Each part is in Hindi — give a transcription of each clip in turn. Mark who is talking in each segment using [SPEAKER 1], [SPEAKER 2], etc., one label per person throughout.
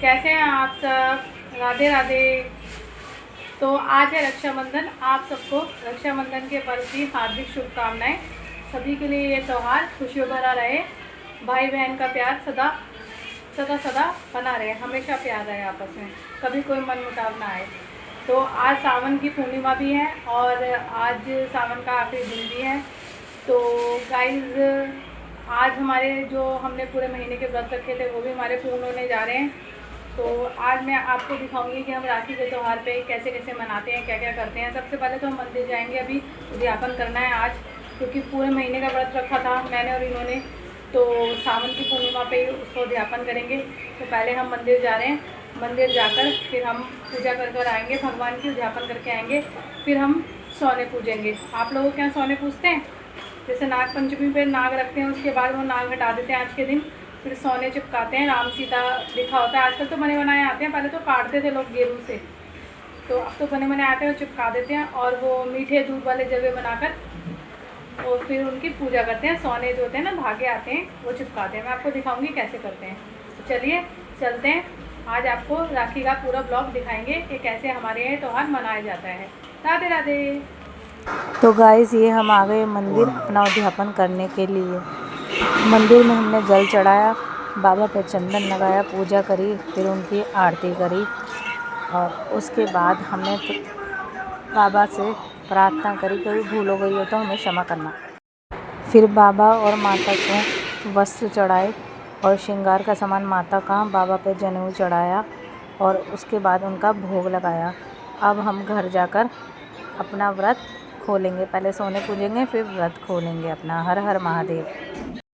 [SPEAKER 1] कैसे हैं आप सब? राधे राधे। तो आज है रक्षाबंधन। आप सबको रक्षाबंधन के पर्व की हार्दिक शुभकामनाएं। सभी के लिए ये त्यौहार खुशियों भरा रहे। भाई बहन का प्यार सदा सदा सदा बना रहे, हमेशा प्यार रहे आपस में, कभी कोई मनमुटाव ना आए। तो आज सावन की पूर्णिमा भी है और आज सावन का आखिरी दिन भी है। तो गाइस, आज हमारे जो हमने पूरे महीने के व्रत रखे थे वो भी हमारे पूर्ण होने जा रहे हैं। तो आज मैं आपको दिखाऊंगी कि हम राखी के त्यौहार पे कैसे कैसे मनाते हैं, क्या क्या करते हैं। सबसे पहले तो हम मंदिर जाएंगे, अभी उद्यापन करना है आज, क्योंकि पूरे महीने का व्रत रखा था मैंने और इन्होंने। तो सावन की पूर्णिमा पे ही उसको उद्यापन करेंगे। तो पहले हम मंदिर जा रहे हैं, मंदिर जाकर फिर हम पूजा कर कर आएँगे, भगवान की उद्यापन करके आएँगे। फिर हम सोने पूजेंगे। आप लोगों के यहाँ सोने पूजते हैं? जैसे नाग पंचमी पे नाग रखते हैं, उसके बाद वो नाग हटा देते हैं आज के दिन, फिर सोने चिपकाते हैं। राम सीता लिखा होता है। आजकल तो बने बनाए आते हैं, पहले तो काटते थे लोग गेहूँ से, तो अब तो बने बनाए आते हैं, वो चिपका देते हैं और वो मीठे दूध वाले जवे बनाकर और फिर उनकी पूजा करते हैं। सोने जो होते हैं ना, धागे आते हैं, वो चिपकाते हैं। मैं आपको दिखाऊंगी कैसे करते हैं। तो चलिए चलते हैं। आज आपको राखी का पूरा ब्लॉग दिखाएंगे कि कैसे हमारे यहाँ त्यौहार मनाया जाता है। राधे राधे।
[SPEAKER 2] तो गाइस, ये हम आ गए मंदिर अपना उद्यापन करने के लिए। मंदिर में हमने जल चढ़ाया, बाबा पे चंदन लगाया, पूजा करी, फिर उनकी आरती करी और उसके बाद हमने बाबा से प्रार्थना करी, कोई भूल हो गई हो तो हमें क्षमा करना। फिर बाबा और माता को वस्त्र चढ़ाए और श्रृंगार का सामान माता का, बाबा पे जनेऊ चढ़ाया और उसके बाद उनका भोग लगाया। अब हम घर जाकर अपना व्रत खोलेंगे। पहले सोने पूजेंगे, फिर व्रत खोलेंगे अपना। हर हर महादेव।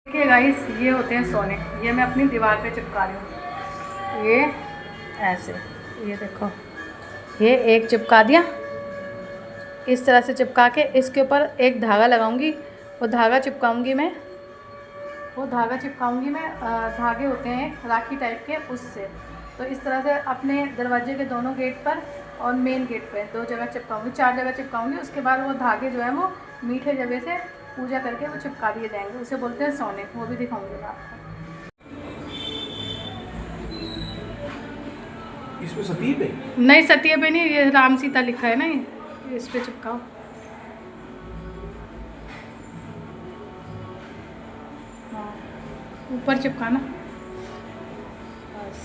[SPEAKER 1] देखिए गाइस, ये होते हैं सोने। ये मैं अपनी दीवार पे चिपका रही हूँ। ये ऐसे, ये देखो, ये एक चिपका दिया। इस तरह से चिपका के इसके ऊपर एक धागा लगाऊंगी, वो धागा चिपकाऊंगी मैं, धागे होते हैं राखी टाइप के, उससे। तो इस तरह से अपने दरवाजे के दोनों गेट पर और मेन गेट पे 2 जगह चिपकाऊंगी, 4 जगह चिपकाऊंगी। उसके बाद वो धागे जो है वो मीठे जगह से पूजा करके वो चिपका दिए जाएंगे, उसे बोलते हैं सोने। वो भी दिखाऊंगी मैं आपको।
[SPEAKER 3] इसमें सती पे
[SPEAKER 1] नहीं, सतिया पे नहीं, ये राम सीता लिखा है ना, ये इस पे चिपकाओ। हाँ, ऊपर चिपकाना, बस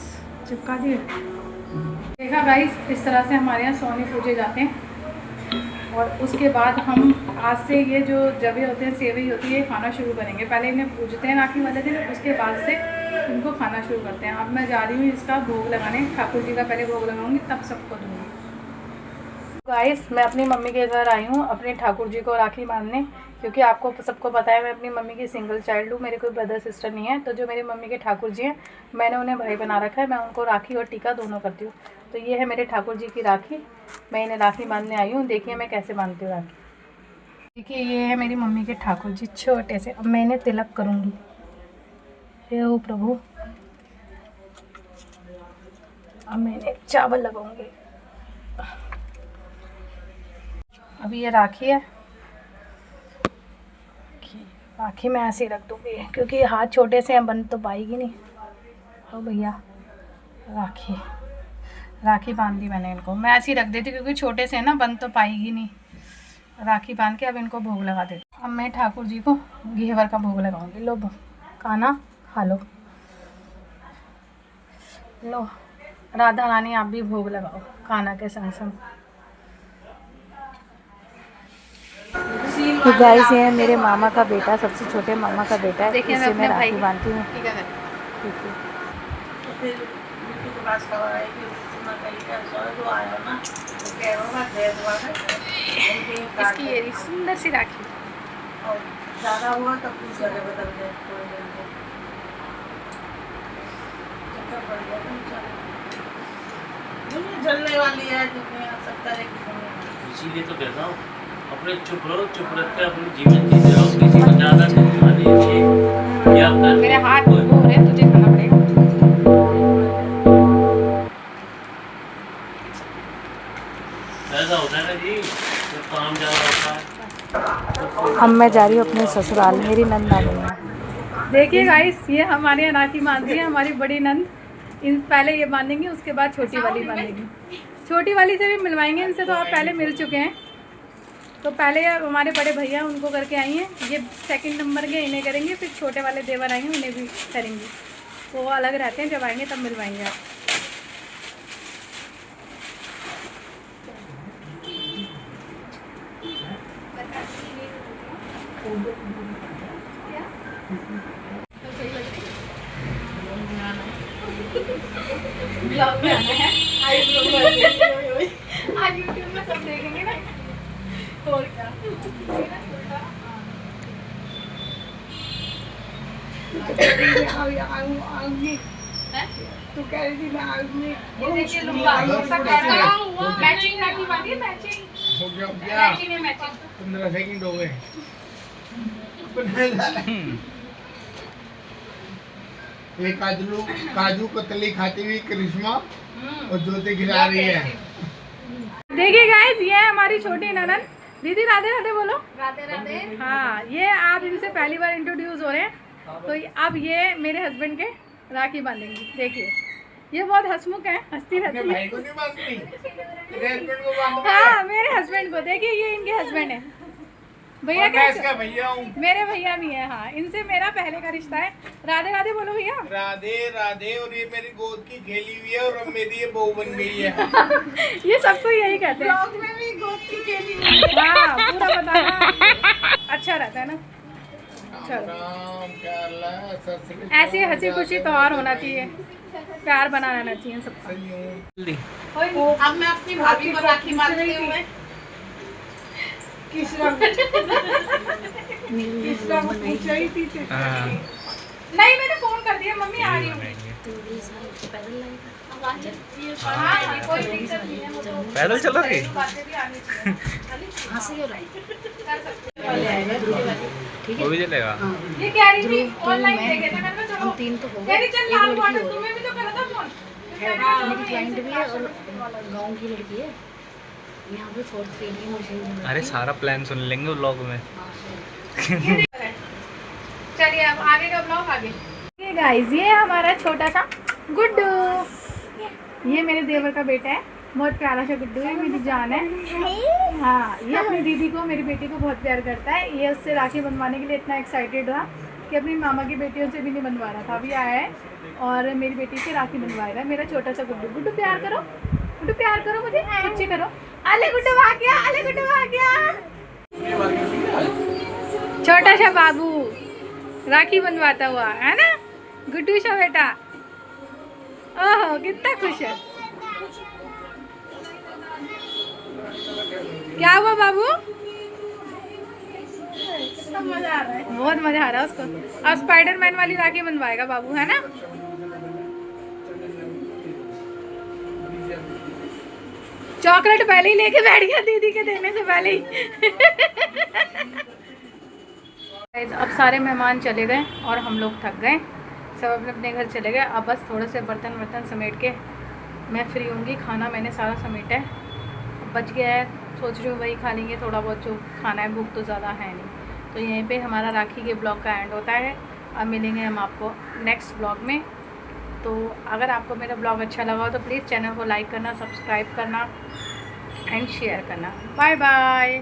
[SPEAKER 1] चिपका दिए। देखा गाइस, इस तरह से हमारे यहाँ सोने पूजे जाते हैं। और उसके बाद हम आज से ये जो जवे होते हैं, सेवई होती है, खाना शुरू करेंगे। पहले इन्हें पूजते हैं राखी वाले दिन, उसके बाद से इनको खाना शुरू करते हैं। अब मैं जा रही हूँ इसका भोग लगाने, ठाकुर जी का पहले भोग लगाऊंगी, तब सबको दूँगी। गाइस, मैं अपनी मम्मी के घर आई हूँ अपने ठाकुर जी को राखी बांधने, क्योंकि आपको सबको पता है मैं अपनी मम्मी की सिंगल चाइल्ड हूँ, मेरे कोई ब्रदर सिस्टर नहीं है। तो जो मेरी मम्मी के ठाकुर जी हैं, मैंने उन्हें भाई बना रखा है। मैं उनको राखी और टीका दोनों करती हूँ। तो ये है मेरे ठाकुर जी की राखी, मैं इन्हें राखी बांधने आई हूँ। देखिए मैं कैसे बांधती हूँ राखी। देखिए ये है मेरी मम्मी के ठाकुर जी, छोटे से। अब मैं इन्हें तिलक करूँगी। हे ओ प्रभु, अब मैं इन्हें चावल लगाऊंगी। अभी ये राखी है, राखी मैं ऐसे ही रख दूँगी, क्योंकि हाथ छोटे से हैं, बन तो पाएगी नहीं। ओ भैया, राखी बांध दी मैंने इनको। मैं ऐसे ही रख देती क्योंकि छोटे से है ना, बन तो पाएगी नहीं। राखी बांध के अब इनको भोग लगा देती। अब मैं ठाकुर जी को घेवर का भोग लगाऊंगी। लो खाना खा लो। लो राधा रानी, आप भी भोग लगाओ खाना के संग संग।
[SPEAKER 2] तो गाइस, ये है मेरे मामा का बेटा, सबसे छोटे मामा का बेटा है।
[SPEAKER 1] देखिए
[SPEAKER 2] इससे मैं राखी
[SPEAKER 1] भाई
[SPEAKER 2] बांधती हूँ।
[SPEAKER 1] ठीक है। इसकी ये रही सुंदर सी राखी।
[SPEAKER 4] ज़्यादा हुआ तब कुछ जगह बदल गए, जलने वाली है, जिसमें आ सकता है।
[SPEAKER 3] इसीलिए तो कहता हूँ, अपने चुप रहो, चुप रख के अपनी जीवन जीते रहो, किसी को ज़्यादा टेंशन नहीं चाहिए। या
[SPEAKER 1] मेरे हाथ हो रहे हैं, तुझे खाना पड़ेगा।
[SPEAKER 3] ऐसा होता है ना जी, जब काम ज़्यादा होता है।
[SPEAKER 2] अब मैं जा रही हूँ अपने ससुराल, मेरी नंद आ गई है।
[SPEAKER 1] देखिए गाइस, ये हमारे यहाँ राखी बांध रही है हमारी बड़ी नंद। इन पहले ये बांधेंगे, उसके बाद छोटी वाली बांधेंगे। छोटी वाली से भी मिलवाएंगे इनसे, तो आप पहले मिल चुके हैं। तो पहले हमारे बड़े भैया उनको करके आई हैं, ये सेकंड नंबर के इन्हें करेंगे, फिर छोटे वाले देवर आएंगे उन्हें भी करेंगे। वो अलग रहते हैं, जब आएंगे तब मिलवाएंगे आप। ब्लॉग में आना है, आज यूट्यूब में सब देखेंगे ना। और क्या तू कह रही थी मैं आऊंगी। ये देखिए मैचिंग राखी बांधी, मैचिंग
[SPEAKER 5] हो गया क्या?
[SPEAKER 1] मैचिंग है, मैचिंग।
[SPEAKER 5] 15 सेकंड हो गए। एक काजू कतली खाती हुई करिश्मा और ज्योति खिला रही है।
[SPEAKER 1] देखिए गाइस, ये है हमारी छोटी ननद। दीदी राधे राधे बोलो।
[SPEAKER 4] राधे राधे।
[SPEAKER 1] हाँ, ये आप इनसे पहली बार इंट्रोड्यूस हो रहे हैं, तो अब ये मेरे हस्बैंड के राखी बांधेंगी। देखिए ये बहुत हंसमुख है, हंसती रहती है।
[SPEAKER 5] भाई को नहीं बांधनी, तेरे हस्बैंड को बांधना।
[SPEAKER 1] हाँ, मेरे हस्बैंड को। देखिए ये इनके हस्बैंड है। भैया
[SPEAKER 5] मैं इसका
[SPEAKER 1] कैसे?
[SPEAKER 5] भैया हूँ।
[SPEAKER 1] मेरे भैया भी है। हाँ, इनसे मेरा पहले का रिश्ता है। राधे राधे बोलो भैया।
[SPEAKER 5] राधे राधे। और ये मेरी गोद की खेली हुई है और अब मेरी ये बहू बन गई है।
[SPEAKER 1] ये सबको यही कहते हैं।
[SPEAKER 4] ब्लॉग में भी गोद की खेली।
[SPEAKER 1] हाँ, पूरा बताना अच्छा रहता है ना। चलो,
[SPEAKER 5] राम क्या अल्लाह, सत श्री
[SPEAKER 1] ऐसी हंसी खुशी त्योहार होना चाहिए, प्यार बना रहना चाहिए सबका।
[SPEAKER 4] अब मैं अपनी भाभी को राखी बांधते हुए
[SPEAKER 1] किसरा को पूछ रही थी। नहीं, मैंने फोन कर दिया, मम्मी आ रही हूँ। हाँ, कोई दिक्कत नहीं है, वो तो
[SPEAKER 6] पैदल चलोगे?
[SPEAKER 1] बातें भी आनी चाहिए।
[SPEAKER 6] वो भी चलेगा।
[SPEAKER 1] ये कह रही थी ऑनलाइन देखे थे, मैंने कहा चलो। कह रही चल लाल वाटर, तुम्हें भी तो करा था फोन।
[SPEAKER 7] मेरी क्लाइंट भी है और गांव की लड़की है, यहाँ पे 4th grade की मशीन।
[SPEAKER 6] अरे सारा प्लान सुन लेंगे व्लॉग में।
[SPEAKER 1] चलिए अब आगे का ब्लॉग आगे। ये गाइस, ये हमारा छोटा सा गुड्डू, ये मेरे देवर का बेटा है। बहुत प्यारा सा गुड्डू है, मेरी जान है। हाँ, ये अपनी दीदी को, मेरी बेटी को बहुत प्यार करता है। ये उससे राखी बनवाने के लिए इतना एक्साइटेड रहा कि अपनी मामा की बेटियों से भी नहीं बनवा रहा था। अभी आया है और मेरी बेटी से राखी बनवाएगा। मेरा छोटा सा गुड्डू। गुड्डू प्यार करो, गुड्डू प्यार करो, मुझे अच्छे करो। अले गुड्डू आ गया, अले गुड्डू आ गया। छोटा सा बाबू राखी बनवाता हुआ है ना, गुड्डू सा बेटा। ओहो, कितना खुश है। क्या हुआ बाबू? मजा आ रहा है, बहुत मजा आ रहा है उसको। अब स्पाइडरमैन वाली राखी बनवाएगा बाबू, है ना। चॉकलेट पहले ही लेके बैठ गया दीदी के देने से पहले ही। अब सारे मेहमान चले गए और हम लोग थक गए, सब अपने अपने घर चले गए। अब बस थोड़े से बर्तन समेट के मैं फ्री होंगी। खाना मैंने सारा समेटा है, अब बच गया है, सोच रही हूँ वही खा लेंगे थोड़ा बहुत जो खाना है, भूख तो ज़्यादा है नहीं। तो यहीं पे हमारा राखी के ब्लॉग का एंड होता है। अब मिलेंगे हम आपको नेक्स्ट ब्लॉग में। तो अगर आपको मेरा ब्लॉग अच्छा लगा हो तो प्लीज़ चैनल को लाइक करना, सब्सक्राइब करना एंड शेयर करना। Bye bye.